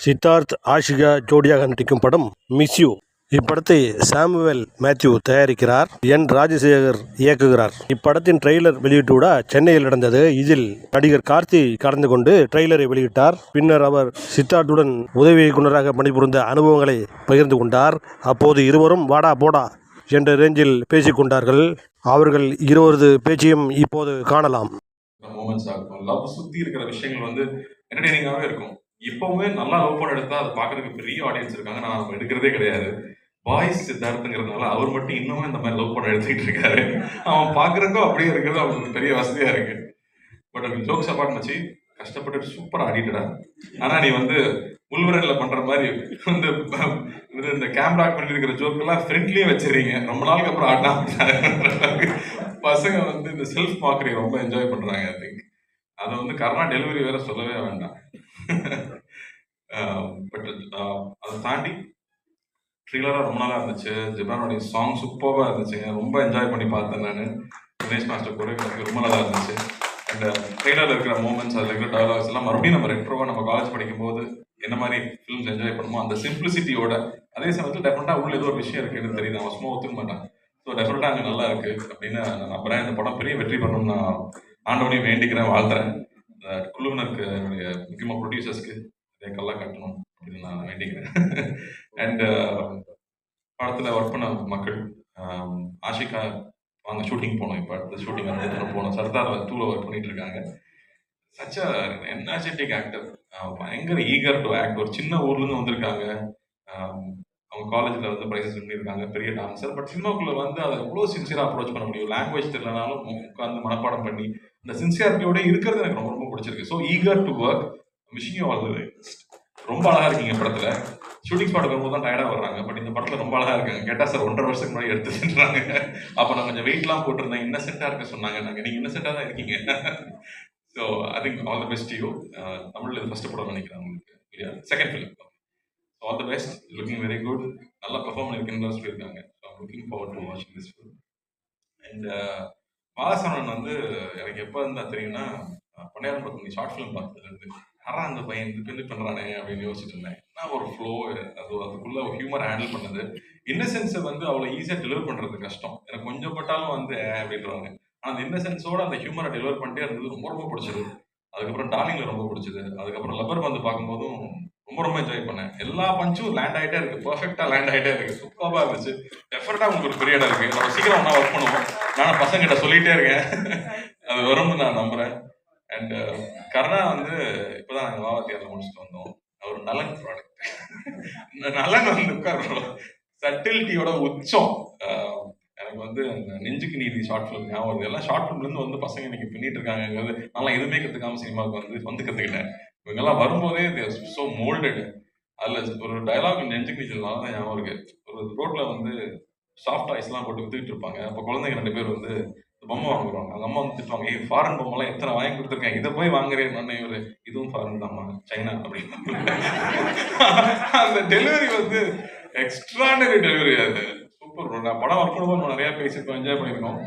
சித்தார்த் ஆஷிகா ஜோடியாக நடிக்கும் படம் மிஸ் யூ. இப்படத்தை சாமுவேல் மேத்யூ தயாரிக்கிறார். என் ராஜசேகர் இயக்குகிறார். இப்படத்தின் ட்ரெய்லர் வெளியிட்டு விட சென்னையில் நடந்தது. இதில் நடிகர் கார்த்தி கலந்து கொண்டு ட்ரெய்லரை வெளியிட்டார். பின்னர் அவர் சித்தார்த்துடன் உதவி இயக்குநராக பணிபுரிந்த அனுபவங்களை பகிர்ந்து கொண்டார். அப்போது இருவரும் வாடா போடா என்ற ரேஞ்சில் பேசிக் கொண்டார்கள். அவர்கள் இருவரது பேச்சையும் இப்போது காணலாம். சுத்தி இருக்கிற விஷயங்கள் வந்து என்டர்டெய்னிங்காகவே இருக்கும். இப்பவுமே நல்லா லவ் படம் எடுத்தா அதை பார்க்கறதுக்கு பெரிய ஆடியன்ஸ் இருக்காங்க. நான் எடுக்கிறதே கிடையாது. பாய்ஸ் சித்தார்த்துங்கிறதுனால அவர் மட்டும் இன்னமும் இந்த மாதிரி லவ் படம் எடுத்துக்கிட்டு இருக்காரு. அவன் பார்க்குறதுக்கும் அப்படியே இருக்கிறது அவங்களுக்கு பெரிய வசதியா இருக்கு. பட் அது ஜோக்ஸ் அப்பார்ட் வச்சு கஷ்டப்பட்டு சூப்பராக ஆடிட்டடா. ஆனா நீ வந்து உள்வரன்ல பண்ற மாதிரி வந்து இந்த கேமரா பண்ணி இருக்கிற ஜோக்கெல்லாம் ஃப்ரெண்ட்லியே வச்சிருக்கீங்க. ரொம்ப நாளுக்கு அப்புறம் ஆடினா பசங்க வந்து இந்த செல்ஃப் மார்க்கெட்டிங் ரொம்ப என்ஜாய் பண்றாங்க. ஐ திங்க் அதை வந்து கரோனா டெலிவரி வேற சொல்லவே வேண்டாம். பட் அதை தாண்டி ட்ரில்லராக ரொம்ப நாளாக இருந்துச்சு. ஜிப்ரானுடைய சாங் சூப்பராக இருந்துச்சுங்க. ரொம்ப என்ஜாய் பண்ணி பார்த்தேன் நான். தினேஷ் மாஸ்டர் கூட எனக்கு ரொம்ப நல்லா இருந்துச்சு. அண்ட் ட்ரெய்லரில் இருக்கிற மூமெண்ட்ஸ், அதில் இருக்கிற டயலாக்ஸ் எல்லாம் மறுபடியும் நம்ம ரெட்ரோவாக நம்ம காலேஜ் படிக்கும்போது என்ன மாதிரி ஃபிலிம்ஸ் என்ஜாய் பண்ணுமோ அந்த சிம்பிளிசிட்டியோட, அதே சமயத்தில் டெஃபினட்டாக உள்ள ஏதோ ஒரு விஷயம் இருக்குன்னு தெரியுது. அவன் சும்மா ஒத்துக்க மாட்டான். ஸோ டெஃபினட்டாக அங்கே நல்லா இருக்குது அப்படின்னு நான் நம்புறேன். இந்த படம் பெரிய வெற்றி பண்ணணும்னு நான் ஆண்டவனையும் வேண்டிக்கிறேன், வாழ்த்துறேன். இந்த குழுவினருக்கு, என்னுடைய முக்கியமாக ப்ரொடியூசர்ஸ்க்கு இதே கல்லா கட்டணும் அப்படின்னு நான் வேண்டிக்கிறேன். அண்ட் படத்தில் ஒர்க் பண்ண மக்கள், ஆஷிகா வாங்க ஷூட்டிங் போனோம். இப்போ அடுத்த ஷூட்டிங் போனோம். சர்தார் 2ல ஒர்க் பண்ணிட்டு இருக்காங்க. சச் அ எனர்ஜெட்டிக் ஆக்டர், பயங்கர ஈகர் டு ஆக்ட். ஒரு சின்ன ஊர்லேருந்து வந்திருக்காங்க. அவங்க காலேஜில் வந்து ப்ரைஸஸ் பண்ணியிருக்காங்க, பெரிய டான்ஸர். பட் சினிமாக்குள்ளே வந்து அதை எவ்வளோ சின்சியராக அப்ரோச் பண்ண முடியும். லாங்குவேஜ் தெரியலனாலும் உட்காந்து மனப்பாடம் பண்ணி அந்த சின்சியாரிட்டியோட இருக்கிறது எனக்கு ரொம்ப ரொம்ப பிடிச்சிருக்கு. So eager to work. Wishing you all the best. ரொம்ப அழகாக இருக்கீங்க படத்தில். ஷூட்டிங் ஸ்பாட் வரும்போது தான் டயர்டாக வர்றாங்க. பட் இந்த படத்தில் ரொம்ப அழகாக இருக்காங்க. கேட்டால் சார் 1.5 வருஷத்துக்கு முன்னாடி எடுத்துட்டுறாங்க. அப்போ நான் கொஞ்சம் வெயிட்லாம் போட்டிருந்தேன். இன்னசென்ட்டாக இருக்க சொன்னாங்க. நீங்கள் இன்னசென்ட்டாக தான் இருக்கீங்க. So I think all the best you. தமிழில் இது ஃபஸ்ட்டு படம் நினைக்கிறேன் உங்களுக்கு, இல்லையா? Second film. All the best. Looking very good. நல்லா பெர்ஃபார்ம் பண்ணியிருக்குன்னு சொல்லியிருக்காங்க. So I'm looking forward to வாட்சிங் திஸ் ஃபிலிம். அண்ட் பாலசரவணன் வந்து எனக்கு எப்போ இருந்தால் தெரியும்னா, பொன்னையாரம் பக்கம் ஷார்ட் ஃபிலிம் பார்த்ததுலேருந்து யாரா அந்த பையன் இது பண்ணுறானே அப்படின்னு யோசிச்சுட்டு இருந்தேன். நான் ஒரு ஃப்ளோ, அதுக்குள்ள ஒரு ஹியூமர் ஹேண்டில் பண்ணது, இன்னசென்ஸை வந்து அவ்வளோ ஈஸியாக டெலிவர் பண்ணுறது கஷ்டம். எனக்கு கொஞ்சம் பட்டாலும் வந்து அப்படின்றாங்க. ஆனால் அந்த இன்னசென்ஸோட அந்த ஹியூமரை டெலிவர் பண்ணிட்டே இருந்தது ரொம்ப ரொம்ப பிடிச்சது. அதுக்கப்புறம் டார்லிங்கில் ரொம்ப பிடிச்சது. அதுக்கப்புறம் லப்பர் வந்து பார்க்கும்போதும் ரொம்ப ரொம்ப என்ஜாய் பண்ணேன். எல்லா பஞ்சும் லேண்ட் ஆகிட்டே இருக்கு, பர்ஃபெக்டாக லேண்ட் ஆகிட்டே இருக்கு, சூப்பராக இருந்துச்சு. டெஃபினட்டாக உங்களுக்கு ஒரு பெரிய இடம் இருக்கு. நம்ம சீக்கிரம் ஒன்றா ஒர்க் பண்ணுவோம். நானும் பசங்கிட்ட சொல்லிகிட்டே இருக்கேன், அது வரும்னு நான் நம்புகிறேன். அண்ட் கர்ணா வந்து இப்போதான் நாங்கள் வாவாத்தியாரில் முடிச்சுட்டு வந்தோம். அவர் நலன் ப்ராடக்ட். இந்த நலன் வந்து உட்காரோம் சட்டிலிட்டியோட உச்சம். எனக்கு வந்து அந்த நெஞ்சுக்கு நீதி ஷார்ட் ஃபிலிம் ஞாபகம். எல்லாம் ஷார்ட் ஃபிலிம்லேருந்து வந்து பசங்க இன்னைக்கு பண்ணிட்டு இருக்காங்கிறது நல்லா எதுவுமே கற்றுக்காம சினிமாவுக்கு வந்து கற்றுக்கிட்டேன். இவங்கெல்லாம் வரும்போதே ஸோ மோல்டட். அதில் ஒரு டைலாக் நெஞ்சுக்கு நீச்சல்னால தான் ஞாபகம் இருக்கு. ஒரு ரோட்டில் வந்து சாஃப்ட் ஐஸ்லாம் போட்டு வித்துக்கிட்டு இருப்பாங்க. அப்போ குழந்தைங்க 2 பேர் வந்து பொம்மை வாங்குவாங்க. அவங்க அம்மா வந்து திட்டுவாங்க, ஏய் ஃபாரின் பொம்மைலாம் எத்தனை வாங்கி கொடுத்துருக்கேன், இதை போய் வாங்குறேன். நான் இவர் இதுவும் ஃபாரின் தான்மா, சைனா அப்படின்னு. அந்த டெலிவரி வந்து எக்ஸ்ட்ரானரி டெலிவரி. அது சூப்பர். நான் படம் ஒர்க் பண்ணும்போது நிறைய பேசியிருக்கோம், என்ஜாய் பண்ணியிருக்கோம்.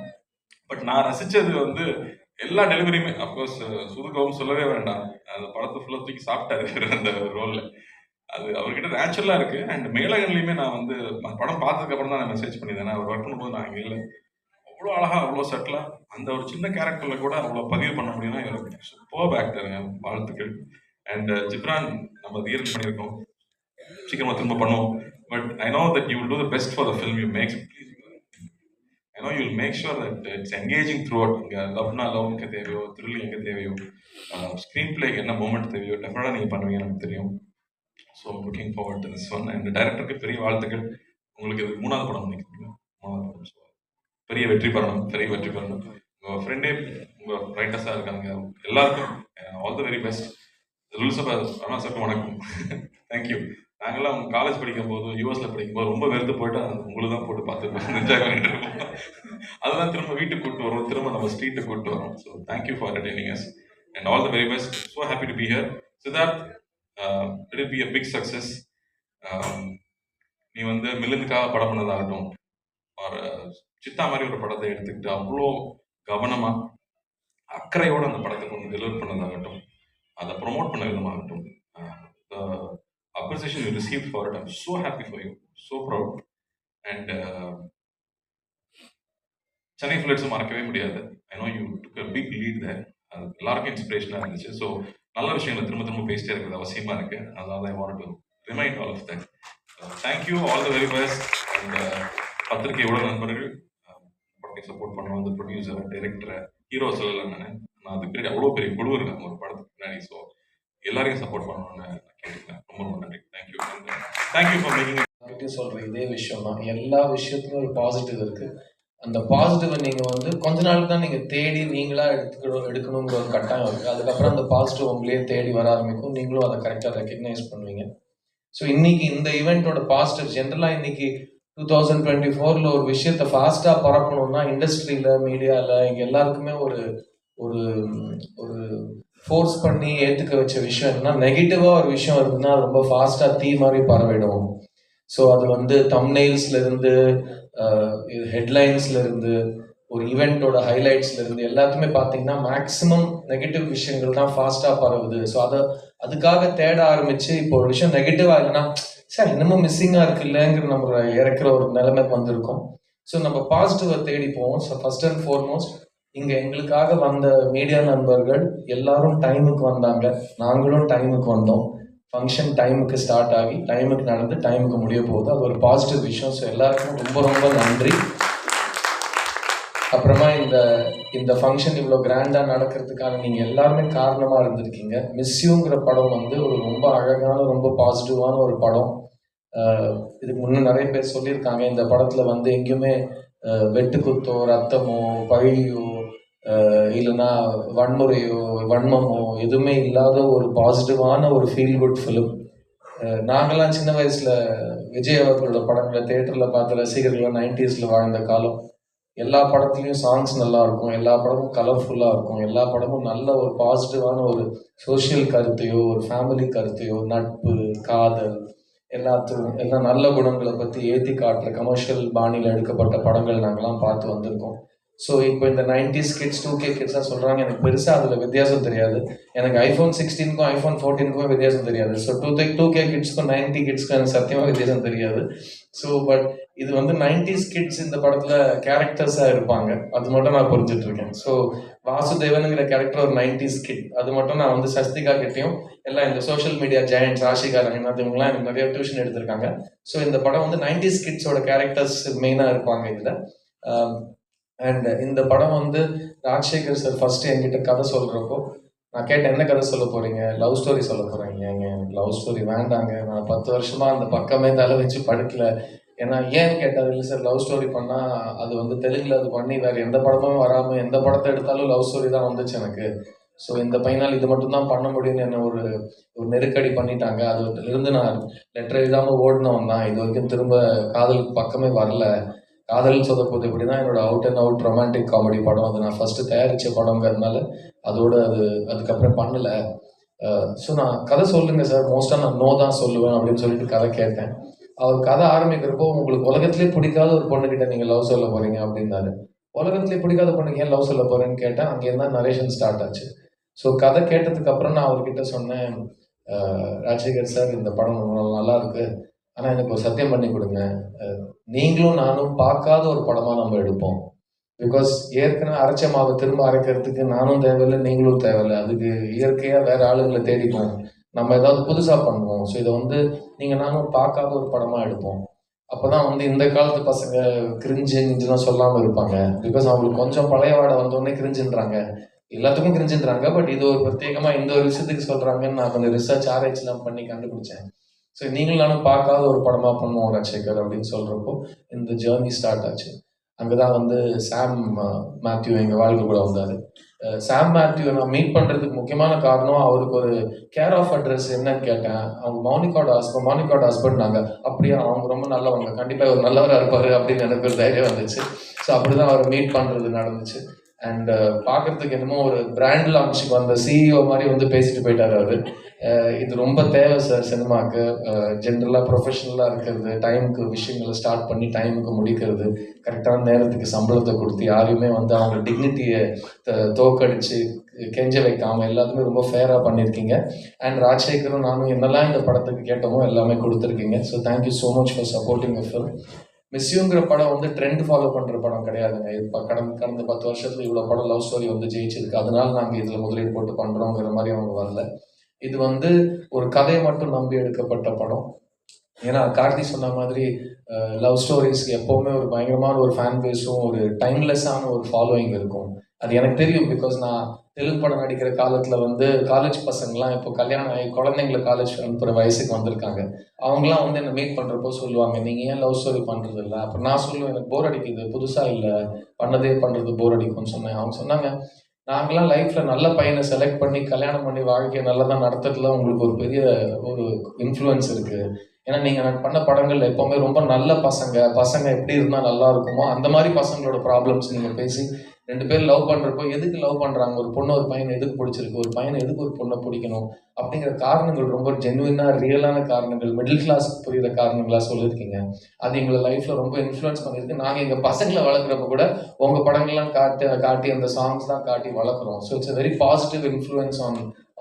பட் நான் ரசித்தது வந்து எல்லா டெலிவரியுமே. அஃப்கோர்ஸ் சுதுகவும் சொல்லவே வேண்டாம். அந்த படத்தை ஃபுல்லாக தூக்கி சாப்பிட்டாரு அந்த ரோலில். அது அவர்கிட்ட நேச்சுரலாக இருக்குது. அண்ட் மேலகன்லையுமே நான் வந்து படம் பார்த்ததுக்கப்புறம் தான் நான் மெசேஜ் பண்ணியிருந்தேன். அவர் ஒர்க் பண்ணும்போது நான் இங்கே இல்லை. அவ்வளோ அழகாக, அவ்வளோ செட்டிலாக அந்த ஒரு சின்ன கேரக்டரில் கூட அவ்வளோ பதிவு பண்ண முடியும்னா எனக்கு சூப்பர் ஆக்டருங்க, வாழ்த்துக்கள். அண்ட் ஜிப்ரான் நம்ம தியேட்டர் பண்ணியிருக்கோம், சீக்கிரமாக திரும்ப பண்ணுவோம். But I know that you will do the best for the film you make. I know you will make sure that it's engaging throughout. இங்கே லவ்னா லவ் எங்கே தேவையோ, த்ரில் எங்கே தேவையோ, ஸ்க்ரீன் பிளேக்கு என்ன மூமெண்ட் தேவையோ டெஃபினட்டாக நீங்கள் பண்ணுவீங்க, எனக்கு தெரியும். So looking forward to this one. And டைரக்டருக்கு பெரிய வாழ்த்துக்கள். உங்களுக்கு இது 3வது படம் நினைக்கிறீங்க, 3வது படம். ஸோ பெரிய வெற்றி பெறணும், பெரிய வெற்றி பெறணும். உங்கள் ஃப்ரெண்டே உங்கள் ரைட்டர்ஸாக இருக்காங்க, எல்லாருக்கும் ஆல் த வெரி பெஸ்ட். ருல்சபா அண்ணா சாருக்கு வணக்கம். தேங்க்யூ. நாங்கள்லாம் காலேஜ் படிக்கும் போது, யூஎஸில் படிக்கும்போது ரொம்ப வெறுத்து போயிட்டு உங்களுக்கு தான் போட்டு பார்த்து என்ஜாய் பண்ணிட்டு இருக்கோம். அதெல்லாம் திரும்ப வீட்டுக்கு கூப்பிட்டு வரோம், திரும்ப நம்ம ஸ்ட்ரீட்டுக்கு கூப்பிட்டு வரோம். So thank you for entertaining us and all the very best. So happy to be here. Siddharth, it will be a big success. நீ வந்து மில்லுக்காக படம் பண்ணதாகட்டும், ஒரு சித்தா மாதிரி ஒரு படத்தை எடுத்துக்கிட்டு அவ்வளோ கவனமாக அக்கறையோடு அந்த படத்தை கொண்டு டெலிவர் பண்ணதாகட்டும், அதை ப்ரொமோட் பண்ண விதமாகட்டும், appreciation you received for it. I'm so happy for you, so proud. And Chennai floods மறக்கவே முடியாது. I know you took a big lead there. அது எல்லாருக்கும் இன்ஸ்பிரேஷனாக இருந்துச்சு. ஸோ நல்ல விஷயங்களை திரும்ப திரும்ப பேசிட்டே இருக்கிறது அவசியமாக இருக்கு. அதனால தான் I want to remind all of that. Thank you, all the very best. And பத்திரிகையோட நண்பர்கள் படத்தை சப்போர்ட் பண்ணுவோம். அந்த ப்ரொடியூசர், டைரக்டர், ஹீரோ சொல்லலாம். நான் அது பெரிய அவ்வளோ பெரிய குழு இருக்காங்க ஒரு படத்துக்கு பின்னாடி. ஸோ எல்லாரையும் சப்போர்ட் பண்ணணும்னு நான் கேட்டுக்கிறேன். ரொம்ப ரொம்ப நன்றி. தேங்க்யூ. Thank you for making. சொல்ற இதே விஷயம் தான். எல்லா விஷயத்துலையும் ஒரு பாசிட்டிவ் இருக்கு. அந்த பாசிட்டிவை நீங்கள் வந்து கொஞ்ச நாள் தான் நீங்கள் தேடி நீங்களாக எடுக்கணுங்கிற ஒரு கட்டாயம் இருக்குது. அதுக்கப்புறம் அந்த பாசிட்டிவ் உங்களையே தேடி வர ஆரம்பிக்கும். நீங்களும் அதை கரெக்டாக ரெக்கக்னைஸ் பண்ணுவீங்க. ஸோ இன்னைக்கு இந்த ஈவெண்ட்டோட பாசிட்டிவ் ஜென்ரலாக இன்னைக்கு 2024 ஒரு விஷயத்தை ஃபாஸ்ட்டாக பரப்பணும்னா இண்டஸ்ட்ரியில், மீடியாவில் இங்கே எல்லாருக்குமே ஒரு ஒரு ஒரு ஃபோர்ஸ் பண்ணி ஏற்றுக்க வச்ச விஷயம் என்னன்னா, நெகட்டிவாக ஒரு விஷயம் இருக்குதுன்னா ரொம்ப ஃபாஸ்ட்டாக தீ மாதிரி பரவிடும். ஸோ அது வந்து தம்ப்நெயில்ஸ்லேருந்து ஹெட்லைன்ஸ்லேருந்து ஒரு ஈவெண்ட்டோட ஹைலைட்ஸ்லேருந்து எல்லாத்துமே பார்த்தீங்கன்னா மேக்ஸிமம் நெகட்டிவ் விஷயங்கள் தான் ஃபாஸ்ட்டாக பரவுது. ஸோ அதுக்காக தேட ஆரம்பித்து இப்போ ஒரு விஷயம் நெகட்டிவாக இல்லைன்னா சார் இன்னமும் மிஸ்ஸிங்காக இருக்குல்லங்கிற நம்ம இறக்குற ஒரு நிலைமைக்கு வந்திருக்கோம். ஸோ நம்ம பாசிட்டிவை தேடி போவோம். ஸோ ஃபர்ஸ்ட் அண்ட் ஃபார்மோஸ்ட் இங்கே எங்களுக்காக வந்த மீடியா நண்பர்கள் எல்லாரும் டைமுக்கு வந்தாங்க, நாங்களும் டைமுக்கு வந்தோம். ஃபங்க்ஷன் டைமுக்கு ஸ்டார்ட் ஆகி டைமுக்கு நடந்து டைமுக்கு முடிய போகுது. அது ஒரு பாசிட்டிவ் விஷயம். ஸோ எல்லாருக்கும் ரொம்ப ரொம்ப நன்றி. அப்புறமா இந்த ஃபங்க்ஷன் இவ்வளோ கிராண்டாக நடக்கிறதுக்கான நீங்கள் எல்லாருமே காரணமாக இருந்திருக்கீங்க. மிஸ்யூங்கிற படம் வந்து ஒரு ரொம்ப அழகான ரொம்ப பாசிட்டிவான ஒரு படம். இதுக்கு முன்னே நிறைய பேர் சொல்லியிருக்காங்க, இந்த படத்தில் வந்து எங்கேயுமே வெட்டுக்குத்தோ, ரத்தமோ, பழியோ, இல்லைன்னா வன்முறையோ, வன்மமோ எதுவுமே இல்லாத ஒரு பாசிட்டிவான ஒரு ஃபீல் குட் ஃபிலிம். நாங்கள்லாம் சின்ன வயசில் விஜய் அவர்களோட படங்களை தேட்டரில் பார்த்த ரசிகர்கள்லாம் 90s வாழ்ந்த காலம். எல்லா படத்துலையும் சாங்ஸ் நல்லா இருக்கும், எல்லா படமும் கலர்ஃபுல்லாக இருக்கும், எல்லா படமும் நல்ல ஒரு பாசிட்டிவான ஒரு சோஷியல் கருத்தையோ, ஒரு ஃபேமிலி கருத்தையோ, நட்பு, காதல், எல்லாம் நல்ல குணங்களை பற்றி ஏற்றி காட்டுற கமர்ஷியல் பாணியில் எடுக்கப்பட்ட படங்கள் நாங்கள்லாம் பார்த்து வந்திருக்கோம். ஸோ இப்போ இந்த 90s கிட்ஸ் 2K கிட்ஸ்லாம் சொல்கிறாங்க, எனக்கு பெருசாக அதில் வித்தியாசம் தெரியாது. எனக்கு iPhone 16க்கும் iPhone 14க்கும் வித்தியாசம் தெரியாது. ஸோ 2K கிட்ஸ்க்கும் 90 கிட்ஸ்க்கும் எனக்கு சத்தியமாக வித்தியாசம் தெரியாது. ஸோ பட் இது வந்து 90s கிட்ஸ் இந்த படத்தில் கேரக்டர்ஸாக இருப்பாங்க, அது மட்டும் நான் புரிஞ்சுட்டு இருக்கேன். ஸோ வாசுதேவனுங்கிற கேரக்டர் ஒரு 90s கிட், அது மட்டும் நான் வந்து சஸ்திகா கிட்டையும் எல்லாம் இந்த social media giants Rashika Ranganath இவங்கலாம் எனக்கு நிறைய டியூஷன் எடுத்திருக்காங்க. ஸோ இந்த படம் வந்து 90s கிட்ஸோட கேரக்டர்ஸ் மெயினாக இருப்பாங்க இதில். அண்ட் இந்த படம் வந்து ராஜசேகர் சார் ஃபர்ஸ்ட் என்கிட்ட கதை சொல்கிறப்போ நான் கேட்டேன், என்ன கதை சொல்ல போகிறீங்க? லவ் ஸ்டோரி சொல்ல போகிறீங்க. எனக்கு லவ் ஸ்டோரி வேண்டாங்க, நான் 10 வருஷமாக அந்த பக்கமே தலை வச்சு படுக்கல. ஏன்னா ஏன்னு கேட்டால், இல்லை சார் லவ் ஸ்டோரி பண்ணால் அது வந்து தெலுங்கில் அது பண்ணி வேறு எந்த படமும் வராமல் எந்த படத்தை எடுத்தாலும் லவ் ஸ்டோரி தான் வந்துச்சு எனக்கு. ஸோ இந்த பையனால் இது மட்டும்தான் பண்ண முடியும்னு என்ன ஒரு நெருக்கடி பண்ணிட்டாங்க. அதுலேருந்து நான் லெட்டர் எழுதாமல் ஓடினவன் தான். இது வரைக்கும் திரும்ப காதலுக்கு பக்கமே வரல. காதல் சொதப்போது இப்படி தான் என்னோட out and out romantic comedy படம். அது நான் ஃபஸ்ட்டு தயாரித்த படங்கிறதுனால அதுக்கப்புறம் பண்ணலை. ஸோ நான் கதை சொல்லுங்கள் சார், மோஸ்ட்டாக நான் நோ தான் சொல்லுவேன் அப்படின்னு சொல்லிட்டு கதை கேட்டேன். அவர் கதை ஆரம்பிக்கிறப்போ, உங்களுக்கு உலகத்திலே பிடிக்காத ஒரு பொண்ணுக்கிட்ட நீங்கள் லவ் சொல்ல போகிறீங்க அப்படின்னாரு. உலகத்திலே பிடிக்காத பொண்ணுக்கு ஏன் லவ் சொல்ல போகிறேன்னு கேட்டேன். அங்கேருந்து தான் நரேஷன் ஸ்டார்ட் ஆச்சு. ஸோ கதை கேட்டதுக்கப்புறம் நான் அவர்கிட்ட சொன்னேன், ராஜசேகர் சார் இந்த படம் நல்லா இருக்குது, ஆனால் எனக்கு ஒரு சத்தியம் பண்ணி கொடுங்க, நீங்களும் நானும் பார்க்காத ஒரு படமாக நம்ம எடுப்போம். பிகாஸ் ஏற்கனவே அரைச்ச மாவை திரும்ப அரைக்கிறதுக்கு நானும் தேவையில்லை, நீங்களும் தேவையில்லை. அதுக்கு இயற்கையாக வேறு ஆளுங்களை தேடிப்போம், நம்ம ஏதாவது புதுசாக பண்ணுவோம். ஸோ இதை வந்து நீங்கள் நானும் பார்க்காத ஒரு படமாக எடுப்போம். அப்போ தான் வந்து இந்த காலத்து பசங்க கிரிஞ்சுலாம் சொல்லாமல் இருப்பாங்க. பிகாஸ் அவங்களுக்கு கொஞ்சம் பழைய வாடை வந்தோடனே கிரிஞ்சுன்றாங்க, எல்லாத்துக்கும் கிரிஞ்சுன்றாங்க. பட் இது ஒரு பிரத்யேகமாக இந்த ஒரு விஷயத்துக்கு சொல்கிறாங்கன்னு நான் கொஞ்சம் ரிசர்ச் ஆராய்ச்சிலாம் பண்ணி கண்டுபிடிச்சேன். ஸோ நீங்களும் நானும் பார்க்காத ஒரு படமாக பண்ணுவோம் ராஜசேகர் அப்படின்னு சொல்கிறப்போ இந்த ஜேர்னி ஸ்டார்ட் ஆச்சு. அங்கே தான் வந்து சாம் மேத்யூ எங்கள் வாழ்க்கை கூட வந்தார். சாம் மேத்யூவை நான் மீட் பண்ணுறதுக்கு முக்கியமான காரணம், அவருக்கு ஒரு கேர் ஆஃப் அட்ரஸ் என்னன்னு கேட்டேன். அவங்க மௌனிகாவோட ஹஸ்பண்ட் நாங்கள். அப்படியே அவங்க ரொம்ப நல்லவங்க, கண்டிப்பாக ஒரு நல்லவராக இருப்பார் அப்படின்னு எனக்கு ஒரு தைரியம் வந்துச்சு. ஸோ அப்படி தான் அவரை மீட் பண்ணுறது நடந்துச்சு. அண்ட் பார்க்குறதுக்கு என்னமோ ஒரு பிராண்ட் லான்ச்சுக்கு வந்த CEO மாதிரி வந்து பேசிட்டு போயிட்டார் அவர். இது ரொம்ப தேவை சார் சினிமாவுக்கு. ஜென்ரலாக ப்ரொஃபஷனலாக இருக்கிறது, டைமுக்கு விஷயங்களை ஸ்டார்ட் பண்ணி டைமுக்கு முடிக்கிறது, கரெக்டான நேரத்துக்கு சம்பளத்தை கொடுத்து யாரையுமே வந்து அவங்க டிக்னிட்டியை தோக்கடிச்சு கெஞ்ச வைக்காமல் எல்லாத்துமே ரொம்ப ஃபேராக பண்ணியிருக்கீங்க. அண்ட் ராஜசேகரும் நானும் என்னெல்லாம் இந்த படத்துக்கு கேட்டோமோ எல்லாமே கொடுத்துருக்கீங்க. So thank you so much for supporting a film. மிஸ்யூங்கிற படம் வந்து ட்ரெண்ட் ஃபாலோ பண்ணுற படம் கிடையாதுங்க. இப்போ கடந்த 10 வருஷத்துல இவ்வளோ படம் லவ் ஸ்டோரி வந்து ஜெயிச்சிருக்கு, அதனால நாங்கள் இதில் முதலீடு போட்டு பண்ணுறோங்கிற மாதிரி அவங்க வரல. இது வந்து ஒரு கதையை மட்டும் நம்பி எடுக்கப்பட்ட படம். ஏன்னா கார்த்தி சொன்ன மாதிரி லவ் ஸ்டோரிஸ்க்கு எப்போவுமே ஒரு பயங்கரமான ஒரு ஃபேன் பேஸும் ஒரு டைம்லெஸ்ஸான ஒரு ஃபாலோயிங் இருக்கும். அது எனக்கு தெரியும். பிகாஸ் நான் தெலுங்கு படம் நடிக்கிற காலத்தில் வந்து காலேஜ் பசங்கள்லாம் இப்போ கல்யாணம் ஆகி குழந்தைங்களை காலேஜ் அனுப்புகிற வயசுக்கு வந்திருக்காங்க. அவங்களாம் வந்து என்னை மீட் பண்ணுறப்போ சொல்லுவாங்க, நீங்கள் ஏன் லவ் ஸ்டோரி பண்ணுறது இல்லை? அப்போ நான் சொல்லுவேன், எனக்கு போர் அடிக்குது, புதுசாக இல்லை, பண்ணுறது போர் அடிக்கும்னு சொன்னேன். அவங்க சொன்னாங்க, நாங்களாம் லைஃப்பில் நல்ல பையனை செலக்ட் பண்ணி கல்யாணம் பண்ணி வாழ்க்கையை நல்லதாக நடத்துறதுல உங்களுக்கு ஒரு பெரிய ஒரு இன்ஃப்ளூயன்ஸ் இருக்குது. ஏன்னா நீங்கள் பண்ண படங்கள் எப்போவுமே ரொம்ப நல்ல பசங்க எப்படி இருந்தால் நல்லா இருக்குமோ அந்த மாதிரி பசங்களோட ப்ராப்ளம்ஸ் நீங்கள் பேசி 2 பேர் லவ் பண்ணுறப்போ எதுக்கு லவ் பண்ணுறாங்க, ஒரு பொண்ணு ஒரு பையனை எதுக்கு பிடிச்சிருக்கு, ஒரு பையனை எதுக்கு ஒரு பொண்ணை பிடிக்கணும் அப்படிங்கிற காரணங்கள் ரொம்ப ஜென்வினாக ரியலான காரணங்கள், மிடில் கிளாஸ் புரிகிற காரணங்களாக சொல்லியிருக்கீங்க. அது எங்களை லைஃப்பில் ரொம்ப இன்ஃப்ளூயன்ஸ் பண்ணியிருக்கு. நாங்கள் எங்கள் பசங்களை வளர்க்குறப்ப கூட உங்கள் படங்கள்லாம் காட்டி அந்த சாங்ஸ் தான் காட்டி வளர்க்குறோம். So it's a very positive influence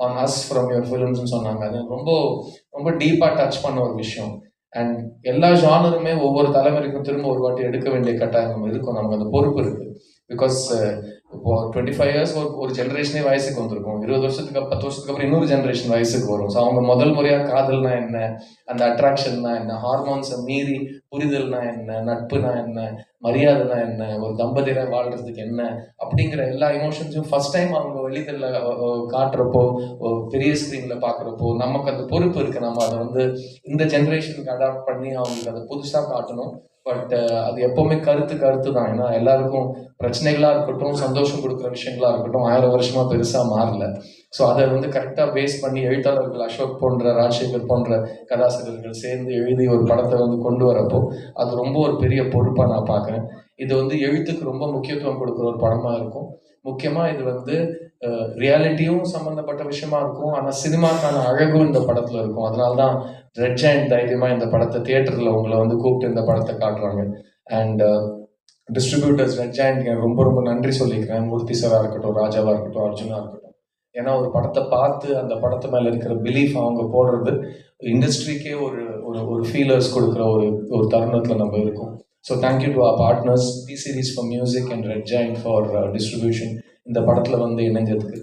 on us from your ஃபிலிம்ஸ்னு சொன்னாங்க. அது ரொம்ப ரொம்ப டீப்பாக டச் பண்ண ஒரு விஷயம். அண்ட் எல்லா ஜானருமே ஒவ்வொரு தலைமுறைக்கும் திரும்ப ஒரு வாட்டி எடுக்க வேண்டிய கட்டாயம் இருக்கும், நமக்கு அந்த பொறுப்பு இருக்குது. பிகாஸ் இப்போ 25 இயர்ஸ் ஒரு ஜென்ரேஷனே வயசுக்கு வந்திருக்கும். 20 வருஷத்துக்கு 10 வருஷத்துக்கு அப்புறம் இன்னொரு ஜென்ரேஷன் வயசுக்கு வரும். ஸோ அவங்க முதல் முறையாக காதல்னா என்ன, அந்த அட்ராக்ஷன்னா என்ன, ஹார்மோன்ஸை மீறி புரிதல்னா என்ன, நட்புனா என்ன, மரியாதைனா என்ன, ஒரு தம்பதியரை வாழ்றதுக்கு என்ன அப்படிங்கிற எல்லா எமோஷன்ஸையும் ஃபர்ஸ்ட் டைம் அவங்க வெளியில் காட்டுறப்போ, பெரிய ஸ்க்ரீனில் பார்க்குறப்போ நமக்கு அந்த பொறுப்பு இருக்குது. நம்ம அதை வந்து இந்த ஜென்ரேஷனுக்கு அடாப்ட் பண்ணி அவங்களுக்கு அதை புதுசாக காட்டணும். பட் அது எப்போவுமே கருத்து தான். ஏன்னா எல்லாருக்கும் பிரச்சனைகளாக இருக்கட்டும், சந்தோஷம் கொடுக்குற விஷயங்களா இருக்கட்டும் 1000 வருஷமாக பெருசாக மாறல. ஸோ அதை வந்து கரெக்டாக பேஸ் பண்ணி எழுத்தாளர்கள் அசோக் போன்ற, ராஜசேகர் போன்ற கதாசிரியர்கள் சேர்ந்து எழுதி ஒரு படத்தை வந்து கொண்டு வரப்போ அது ரொம்ப ஒரு பெரிய பொறுப்பாக நான் பார்க்குறேன். இது வந்து எழுத்துக்கு ரொம்ப முக்கியத்துவம் கொடுக்குற ஒரு படமாக இருக்கும். முக்கியமாக இது வந்து ரியாலிட்டியும் சம்மந்தப்பட்ட விஷயமா இருக்கும். ஆனால் சினிமாக்கான அழகும் இந்த படத்தில் இருக்கும். அதனால தான் ரெட் ஜெயண்ட் தைரியமாக இந்த படத்தை தியேட்டரில் உங்களை வந்து கூப்பிட்டு இந்த படத்தை காட்டுறாங்க. அண்ட் டிஸ்ட்ரிபியூட்டர்ஸ் ரெட் ஜெயண்ட் ரொம்ப ரொம்ப நன்றி சொல்லிக்கிறேன். மூர்த்தி சாராக இருக்கட்டும், ராஜாவாக இருக்கட்டும், அர்ஜுனாக இருக்கட்டும். ஏன்னா ஒரு படத்தை பார்த்து அந்த படத்து மேலே இருக்கிற பிலீஃப் அவங்க போடுறது இண்டஸ்ட்ரிக்கே ஒரு ஒரு ஃபீலர்ஸ் கொடுக்குற ஒரு தருணத்தில் நம்ம இருக்கோம். So thank you to our partners B series for music and Red Giant for distribution இந்த படத்தில் வந்து இணைஞ்சதுக்கு.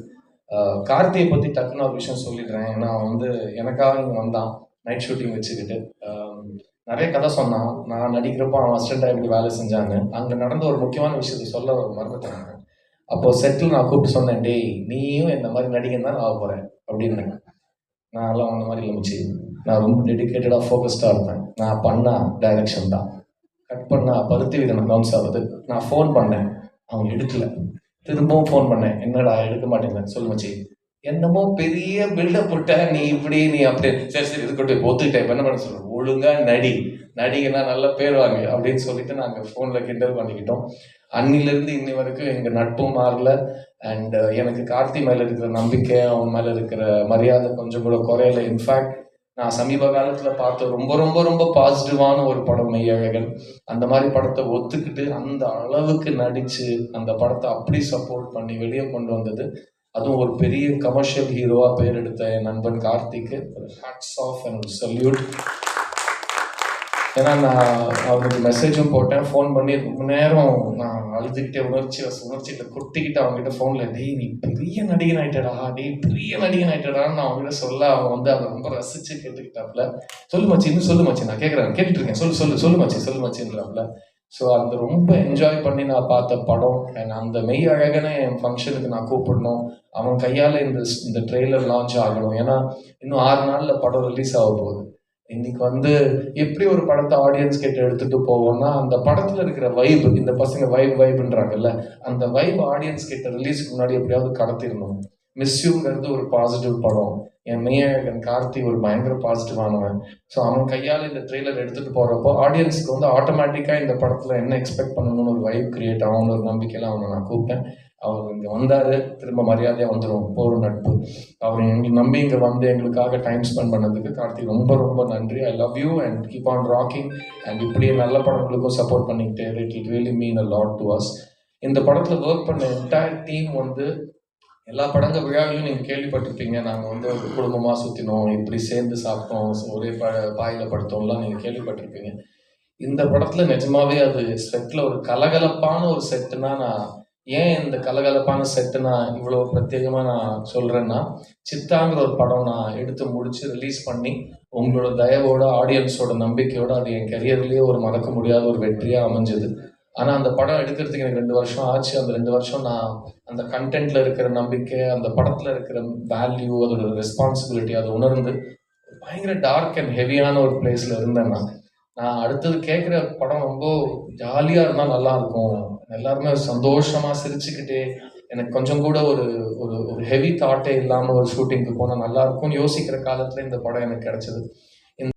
கார்த்தியை பற்றி டக்குன்னு ஒரு விஷயம் சொல்லிடுறேன். ஏன்னா அவன் வந்து எனக்காக இங்கே வந்தான் நைட் ஷூட்டிங் வச்சுக்கிட்டு. நிறைய கதை சொன்னான். நான் நடிக்கிறப்போ அவன் அசிஸ்டண்டாக எப்படி வேலை செஞ்சாங்க. அங்கே நடந்த ஒரு முக்கியமான விஷயத்தை சொல்ல மறந்துட்டாங்க. அப்போது செட்டில் நான் கூப்பிட்டு சொன்னேன், டேய் நீயும் இந்த மாதிரி நடிகன் தான் ஆக போகிறேன் அப்படின்னு. நான் எல்லாம் அந்த மாதிரி இல்லைச்சு, நான் ரொம்ப டெடிக்கேட்டடாக ஃபோக்கஸ்டாக இருப்பேன். நான் பண்ணா டைரக்ஷன் தான், கட் பண்ணா பருத்தி வீரன் அனௌன்ஸ் ஆகுது. நான் ஃபோன் பண்ணேன், அவங்க எடுக்கல. திரும்பவும் ஃபோன் பண்ணேன், என்னடா எடுக்க மாட்டேங்க சொல்லு மச்சி, என்னமோ பெரிய பில்டப் போட்ட, நீ இப்படி நீ அப்படி, சரி இருக்கட்டும் ஒத்துக்கிட்டேன், என்ன பண்ண சொல்கிறேன், ஒழுங்கா நடிகனா நல்ல பேர் வாங்க அப்படின்னு சொல்லிட்டு நாங்கள் ஃபோனில் கிண்டல் பண்ணிக்கிட்டோம். அன்னிலிருந்து இன்னி வரைக்கும் எங்கள் நட்பும் மாறல. அண்ட் எனக்கு கார்த்தி மேலே இருக்கிற நம்பிக்கை, அவன் மேலே இருக்கிற மரியாதை கொஞ்சம் கூட குறையல. இன்ஃபேக்ட் நான் சமீப காலத்தில் பார்த்த ரொம்ப ரொம்ப ரொம்ப பாசிட்டிவான ஒரு படம் மெய்யழகன். அந்த மாதிரி படத்தை ஒத்துக்கிட்டு அந்த அளவுக்கு நடித்து அந்த படத்தை அப்படி சப்போர்ட் பண்ணி வெளியே கொண்டு வந்தது, அதுவும் ஒரு பெரிய கமர்ஷியல் ஹீரோவாக பேர் எடுத்த என் நண்பன் கார்த்திக்கு ஹேட்ஸ் ஆஃப் அண்ட் சல்யூட். ஏன்னா நான் அவனுக்கு மெசேஜும் போட்டேன், ஃபோன் பண்ணி ரொம்ப நேரம் நான் அழுதுகிட்டே உணர்ச்சியில் கொட்டிக்கிட்டு அவங்ககிட்ட ஃபோனில், டேய் நீ பெரிய நடிகன் ஆகிட்டடான்னு நான் அவங்ககிட்ட சொல்ல, அவன் வந்து அதை ரொம்ப ரசித்து கேட்டுக்கிட்டாப்புல. சொல்லு மச்சி, இன்னும் சொல்லு மச்சி, நான் கேட்குறேன், கேட்டுட்ருக்கேன், சொல்லு மச்சின்றாப்புல. ஸோ அந்த ரொம்ப என்ஜாய் பண்ணி நான் பார்த்த படம். அண்ட் அந்த மெய் அழகனை என் ஃபங்க்ஷனுக்கு நான் கூப்பிடணும், அவன் கையால் இந்த ட்ரெய்லர் லான்ச் ஆகணும். ஏன்னா இன்னும் 6 நாளில் படம் ரிலீஸ் ஆக போகுது. இன்னைக்கு வந்து எப்படி ஒரு படத்தை ஆடியன்ஸ் கிட்ட எடுத்துகிட்டு போவோம்னா, அந்த படத்தில் இருக்கிற வைப், இந்த பசங்க வைப்ன்றாங்கல்ல, அந்த வைப் ஆடியன்ஸ் கிட்ட ரிலீஸ்க்கு முன்னாடி எப்படியாவது கடத்திடணும். மிஸ்யூங்கிறது ஒரு பாசிட்டிவ் படம். என் மெய்யழகன் கார்த்தி ஒரு பயங்கர பாசிட்டிவானவன். ஸோ அவன் கையால் இந்த ட்ரெய்லர் எடுத்துகிட்டு போகிறப்போ ஆடியன்ஸுக்கு வந்து ஆட்டோமேட்டிக்காக இந்த படத்தில் என்ன எக்ஸ்பெக்ட் பண்ணணும்னு ஒரு வைப் கிரியேட் ஆகும்னு ஒரு நம்பிக்கையில் அவனை நான் கூப்பிட்டேன். அவர் இங்கே வந்தார், திரும்ப மரியாதையாக வந்துடும், போகிற நட்பு. அவர் எங்களுக்கு நம்பி இங்கே வந்து எங்களுக்காக டைம் ஸ்பெண்ட் பண்ணதுக்கு கார்த்திக் ரொம்ப ரொம்ப நன்றி. I love you and keep on rocking. And இப்படியே நல்ல படங்களுக்கும் சப்போர்ட் பண்ணிக்கிட்டே it'll really mean a lot to us. இந்த படத்தில் ஒர்க் பண்ண என்டையர் டீம் வந்து எல்லா படங்க விழாவிலையும் நீங்கள் கேள்விப்பட்டிருப்பீங்க. நாங்கள் வந்து ஒரு குடும்பமாக சுற்றினோம், இப்படி சேர்ந்து சாப்பிட்டோம், ஒரே பாயில் படுத்தோம்லாம் நீங்கள் கேள்விப்பட்டிருப்பீங்க. இந்த படத்தில் நிஜமாவே அது செட்டில் ஒரு கலகலப்பான ஒரு செட்டுனா, நான் ஏன் இந்த கலகலப்பான செட்டு நான் இவ்வளோ பிரத்யேகமாக நான் சொல்கிறேன்னா, சித்தாங்கிற ஒரு படம் நான் எடுத்து முடித்து ரிலீஸ் பண்ணி உங்களோட தயவோட ஆடியன்ஸோட நம்பிக்கையோடு அது என் கரியர்லேயே ஒரு மறக்க முடியாத ஒரு வெற்றியாக அமைஞ்சது. ஆனால் அந்த படம் எடுக்கிறதுக்கு எனக்கு 2 வருஷம் ஆச்சு. அந்த 2 வருஷம் நான் அந்த கண்டென்ட்டில் இருக்கிற நம்பிக்கை, அந்த படத்தில் இருக்கிற வேல்யூ, அதோட ரெஸ்பான்சிபிலிட்டி அதை உணர்ந்து பயங்கர டார்க் அண்ட் ஹெவியான ஒரு பிளேஸில் இருந்தேன். நான் அடுத்தது கேட்குற படம் ரொம்ப ஜாலியாக இருந்தால் நல்லாயிருக்கும், எல்லாருமே சந்தோஷமாக சிரிச்சுக்கிட்டே, எனக்கு கொஞ்சம் கூட ஒரு ஒரு ஒரு ஹெவி தாட்டே இல்லாமல் ஒரு ஷூட்டிங்க்கு போனால் நல்லாயிருக்கும்னு யோசிக்கிற காலத்தில் இந்த படம் எனக்கு கிடச்சிது.